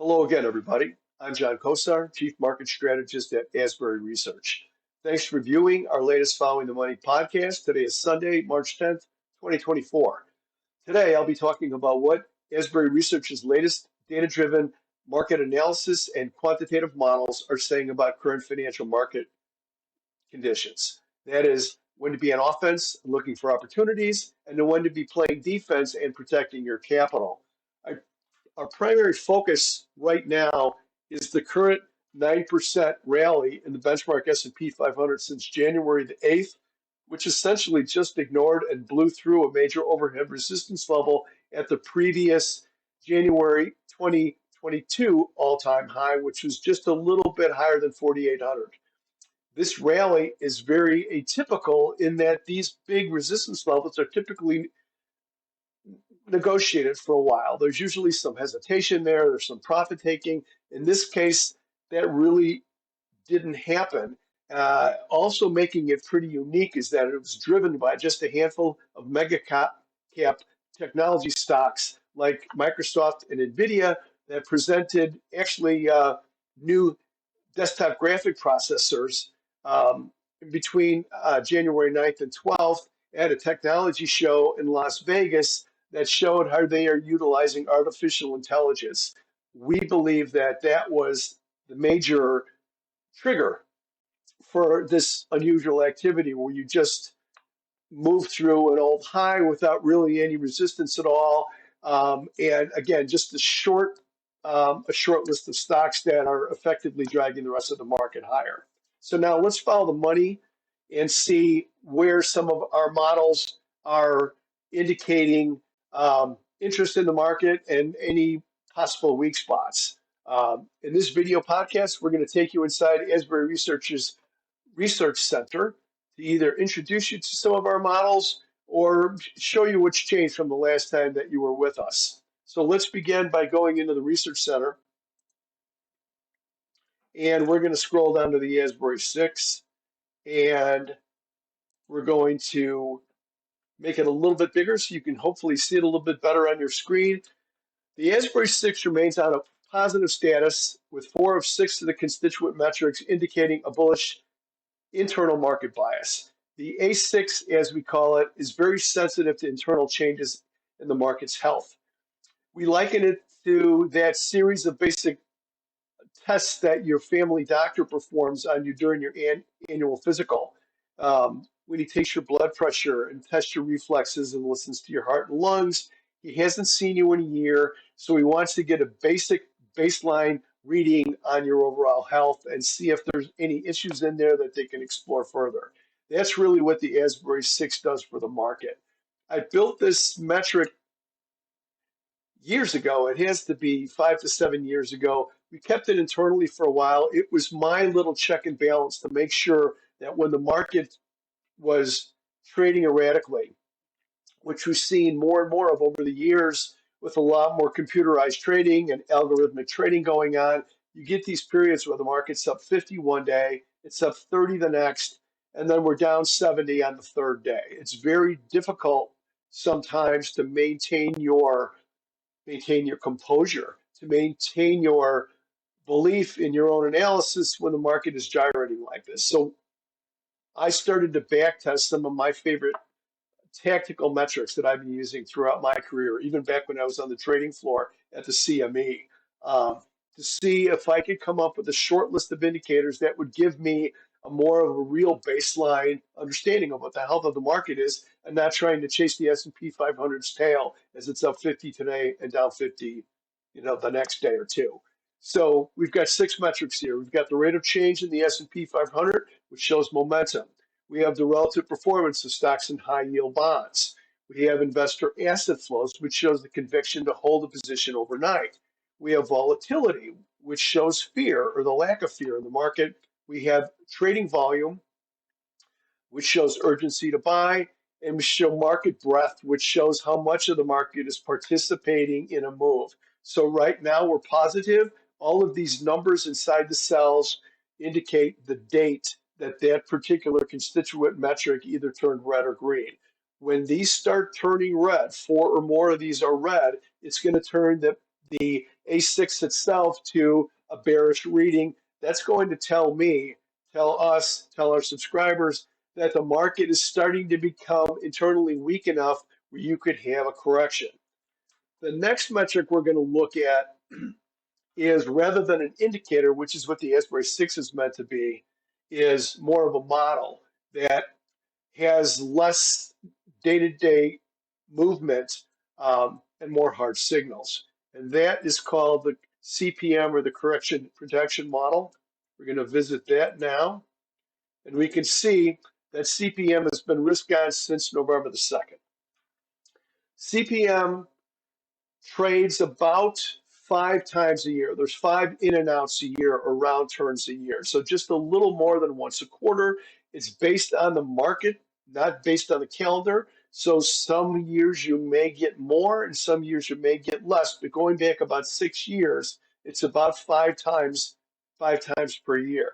Hello again, everybody. I'm John Kosar, Chief Market Strategist at Asbury Research. Thanks for viewing our latest Following the Money podcast. Today is Sunday, March 10th, 2024. Today, I'll be talking about what Asbury Research's latest data-driven market analysis and quantitative models are saying about current financial market conditions. That is, when to be on offense, looking for opportunities, and when to be playing defense and protecting your capital. I Our primary focus right now is the current 9% rally in the benchmark S&P 500 since January the 8th, which essentially just ignored and blew through a major overhead resistance level at the previous January 2022 all-time high, which was just a little bit higher than 4,800. This rally is very atypical in that these big resistance levels are typically negotiated for a while. There's usually some hesitation there, there's some profit taking. In this case, that really didn't happen. Also making it pretty unique is that it was driven by just a handful of mega cap technology stocks like Microsoft and Nvidia that presented actually new desktop graphic processors between January 9th and 12th at a technology show in Las Vegas that showed how they are utilizing artificial intelligence. We believe that that was the major trigger for this unusual activity where you just move through an old high without really any resistance at all. And again, just a short list of stocks that are effectively dragging the rest of the market higher. So now let's follow the money and see where some of our models are indicating interest in the market and any possible weak spots. In this video podcast, we're going to take you inside Asbury Research's Research Center to either introduce you to some of our models or show you what's changed from the last time that you were with us. So let's begin by going into the Research Center. And we're going to scroll down to the Asbury 6. And we're going to make it a little bit bigger so you can hopefully see it a little bit better on your screen. The Asbury 6 remains on a positive status with 4 of 6 of the constituent metrics indicating a bullish internal market bias. The A6, as we call it, is very sensitive to internal changes in the market's health. We liken it to that series of basic tests that your family doctor performs on you during your annual physical. When he takes your blood pressure and tests your reflexes and listens to your heart and lungs, he hasn't seen you in a year, so he wants to get a basic baseline reading on your overall health and see if there's any issues in there that they can explore further. That's really what the Asbury 6 does for the market. I built this metric years ago. It has to be 5 to 7 years ago. We kept it internally for a while. It was my little check and balance to make sure that when the market was trading erratically, which we've seen more and more of over the years with a lot more computerized trading and algorithmic trading going on, you get these periods where the market's up 50 one day, it's up 30 the next, and then we're down 70 on the third day. It's very difficult sometimes to maintain your composure, to maintain your belief in your own analysis when the market is gyrating like this. So I started to backtest some of my favorite tactical metrics that I've been using throughout my career, even back when I was on the trading floor at the CME, to see if I could come up with a short list of indicators that would give me a more of a real baseline understanding of what the health of the market is, and not trying to chase the S&P 500's tail as it's up 50 today and down 50, the next day or two. So we've got 6 metrics here. We've got the rate of change in the S&P 500, which shows momentum. We have the relative performance of stocks and high-yield bonds. We have investor asset flows, which shows the conviction to hold a position overnight. We have volatility, which shows fear or the lack of fear in the market. We have trading volume, which shows urgency to buy, and we show market breadth, which shows how much of the market is participating in a move. So right now we're positive. All of these numbers inside the cells indicate the date that particular constituent metric either turned red or green. When these start turning red, 4 or more of these are red, it's going to turn the A6 itself to a bearish reading, that's going to tell me, tell us, tell our subscribers that the market is starting to become internally weak enough where you could have a correction. The next metric we're going to look at is, rather than an indicator, which is what the Asbury 6 is meant to be, is more of a model that has less day-to-day movement and more hard signals. And that is called the CPM, or the correction protection model. We're going to visit that now. And we can see that CPM has been risk on since November the 2nd. CPM trades about 5 times a year. There's 5 in and outs a year, or round turns a year. So just a little more than once a quarter. It's based on the market, not based on the calendar. So some years you may get more and some years you may get less. But going back about 6 years, it's about 5 times per year.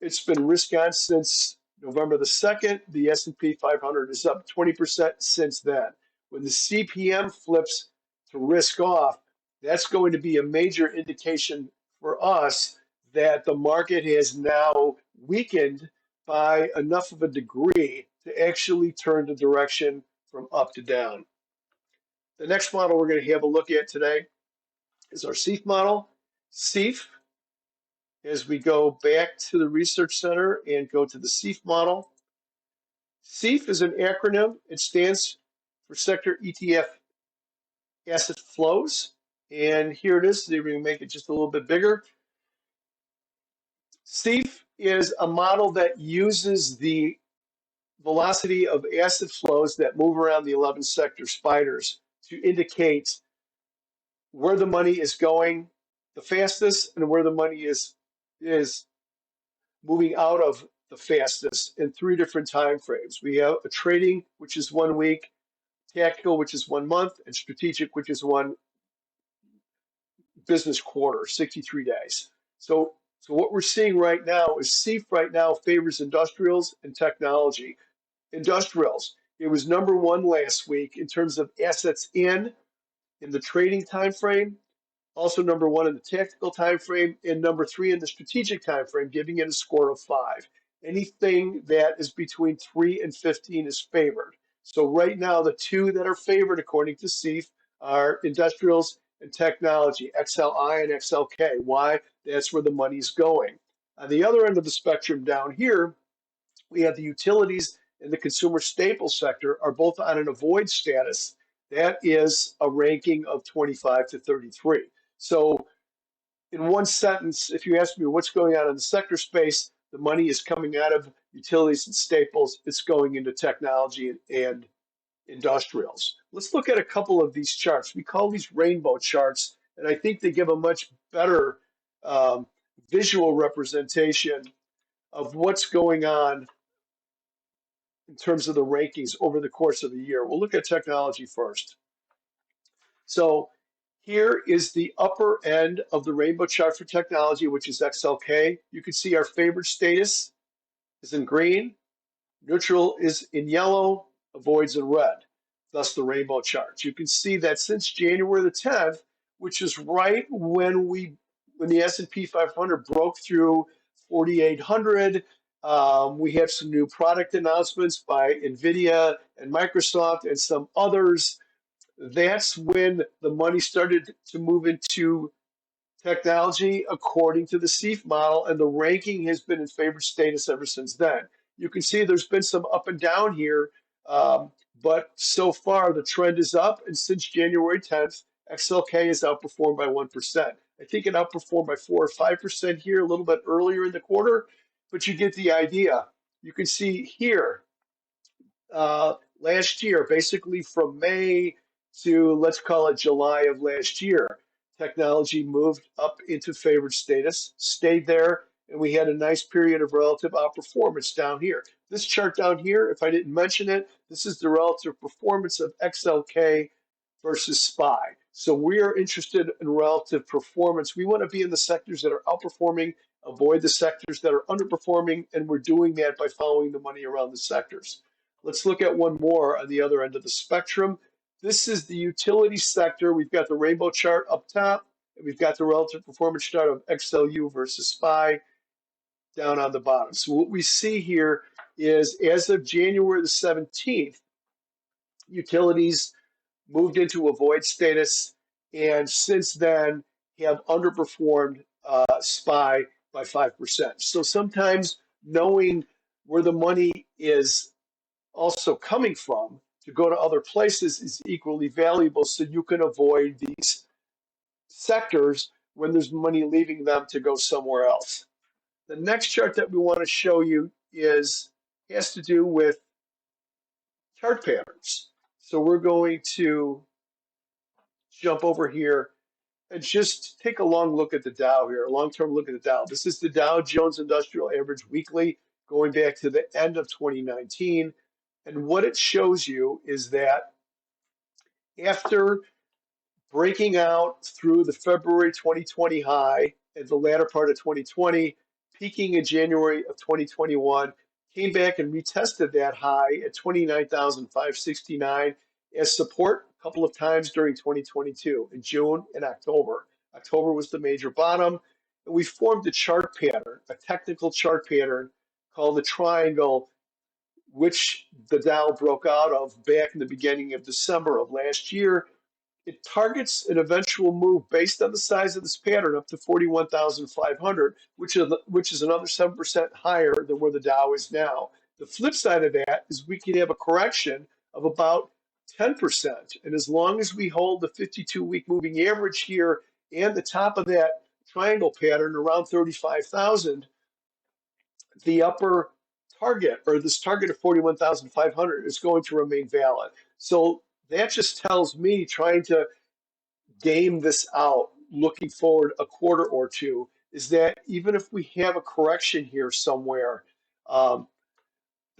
It's been risk on since November the 2nd. The S&P 500 is up 20% since then. When the CPM flips to risk off, that's going to be a major indication for us that the market has now weakened by enough of a degree to actually turn the direction from up to down. The next model we're going to have a look at today is our SEAF model. SEAF, as we go back to the Research Center and go to the SEAF model, SEAF is an acronym. It stands for Sector ETF Asset Flows. And here it is. We're going to make it just a little bit bigger. SEAF is a model that uses the velocity of asset flows that move around the 11 sector spiders to indicate where the money is going the fastest and where the money is moving out of the fastest in 3 different time frames. We have a trading, which is 1 week, tactical, which is 1 month, and strategic, which is 1 business quarter, 63 days. So what we're seeing right now is SEAF right now favors industrials and technology. Industrials, it was number 1 last week in terms of assets in the trading time frame, also number 1 in the tactical time frame, and number 3 in the strategic time frame, giving it a score of 5. Anything that is between 3 and 15 is favored. So right now, the 2 that are favored according to SEAF are industrials and technology, XLI and XLK. Why? That's where the money's going. On the other end of the spectrum down here, we have the utilities and the consumer staple sector are both on an avoid status. That is a ranking of 25 to 33. So in one sentence, if you ask me what's going on in the sector space, the money is coming out of utilities and staples. It's going into technology and industrials. Let's look at a couple of these charts. We call these rainbow charts, and I think they give a much better visual representation of what's going on in terms of the rankings over the course of the year. We'll look at technology first. So here is the upper end of the rainbow chart for technology, which is XLK. You can see our favored status is in green, neutral is in yellow, avoids in red, thus the rainbow charts. You can see that since January the 10th, which is right when the S&P 500 broke through 4,800, we have some new product announcements by NVIDIA and Microsoft and some others. That's when the money started to move into technology according to the SEAF model, and the ranking has been in favored status ever since then. You can see there's been some up and down here, but so far the trend is up, and since January 10th, XLK has outperformed by 1%. I think it outperformed by 4 or 5% here a little bit earlier in the quarter, but you get the idea. You can see here, last year, basically from May to, let's call it July of last year, technology moved up into favored status, stayed there, and we had a nice period of relative outperformance down here. This chart down here, if I didn't mention it, this is the relative performance of XLK versus SPY. So we are interested in relative performance. We want to be in the sectors that are outperforming, avoid the sectors that are underperforming, and we're doing that by following the money around the sectors. Let's look at one more on the other end of the spectrum. This is the utility sector. We've got the rainbow chart up top, And we've got the relative performance chart of XLU versus SPY down on the bottom. So what we see here is as of January the 17th, utilities moved into a void status, and since then have underperformed SPY by 5%. So sometimes knowing where the money is also coming from to go to other places is equally valuable, so you can avoid these sectors when there's money leaving them to go somewhere else. The next chart that we want to show you has to do with chart patterns. So we're going to jump over here and just take a long look at the Dow here, a long-term look at the Dow. This is the Dow Jones Industrial Average Weekly going back to the end of 2019. And what it shows you is that after breaking out through the February 2020 high at the latter part of 2020, peaking in January of 2021, came back and retested that high at 29,569 as support a couple of times during 2022 in June and October. October was the major bottom, and we formed a chart pattern, a technical chart pattern called the triangle, which the Dow broke out of back in the beginning of December of last year. It targets an eventual move based on the size of this pattern up to 41,500, which is another 7% higher than where the Dow is now. The flip side of that is we can have a correction of about 10%. And as long as we hold the 52-week moving average here and the top of that triangle pattern around 35,000, the upper target, or this target of 41,500, is going to remain valid. So that just tells me, trying to game this out, looking forward a quarter or two, is that even if we have a correction here somewhere, the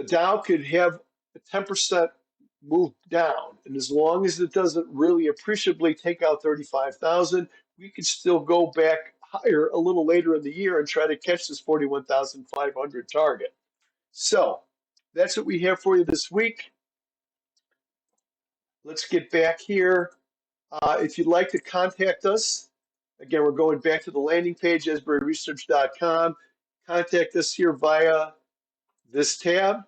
Dow could have a 10% move down. And as long as it doesn't really appreciably take out 35,000, we could still go back higher a little later in the year and try to catch this 41,500 target. So that's what we have for you this week. Let's get back here. If you'd like to contact us, again, we're going back to the landing page, asburyresearch.com. Contact us here via this tab.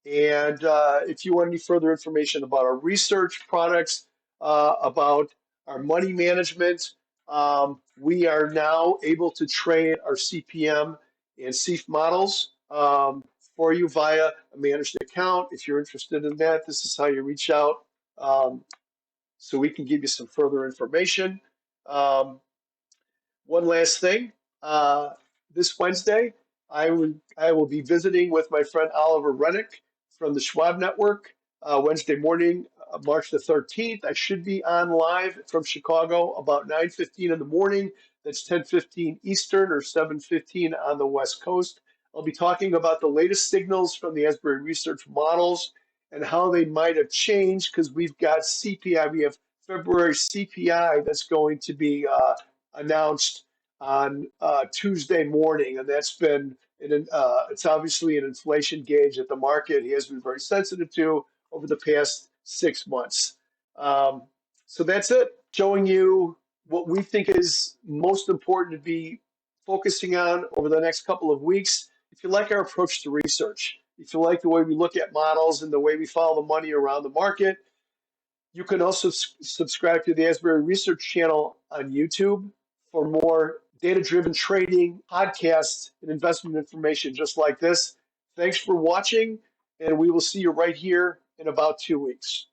And if you want any further information about our research products, about our money management, we are now able to train our CPM and CEF models for you via a managed account. If you're interested in that, this is how you reach out. So we can give you some further information. One last thing, this Wednesday, I will be visiting with my friend Oliver Rennick from the Schwab Network. Wednesday morning, March the 13th. I should be on live from Chicago about 9:15 in the morning. That's 10:15 Eastern or 7:15 on the West Coast. I'll be talking about the latest signals from the Asbury Research models and how they might have changed, because we've got CPI. We have February CPI that's going to be announced on Tuesday morning, and that's been it's obviously an inflation gauge that the market has been very sensitive to over the past 6 months. So that's it, showing you what we think is most important to be focusing on over the next couple of weeks. If you like our approach to research, if you like the way we look at models and the way we follow the money around the market, you can also subscribe to the Asbury Research channel on YouTube for more data-driven trading, podcasts, and investment information just like this. Thanks for watching, and we will see you right here in about 2 weeks.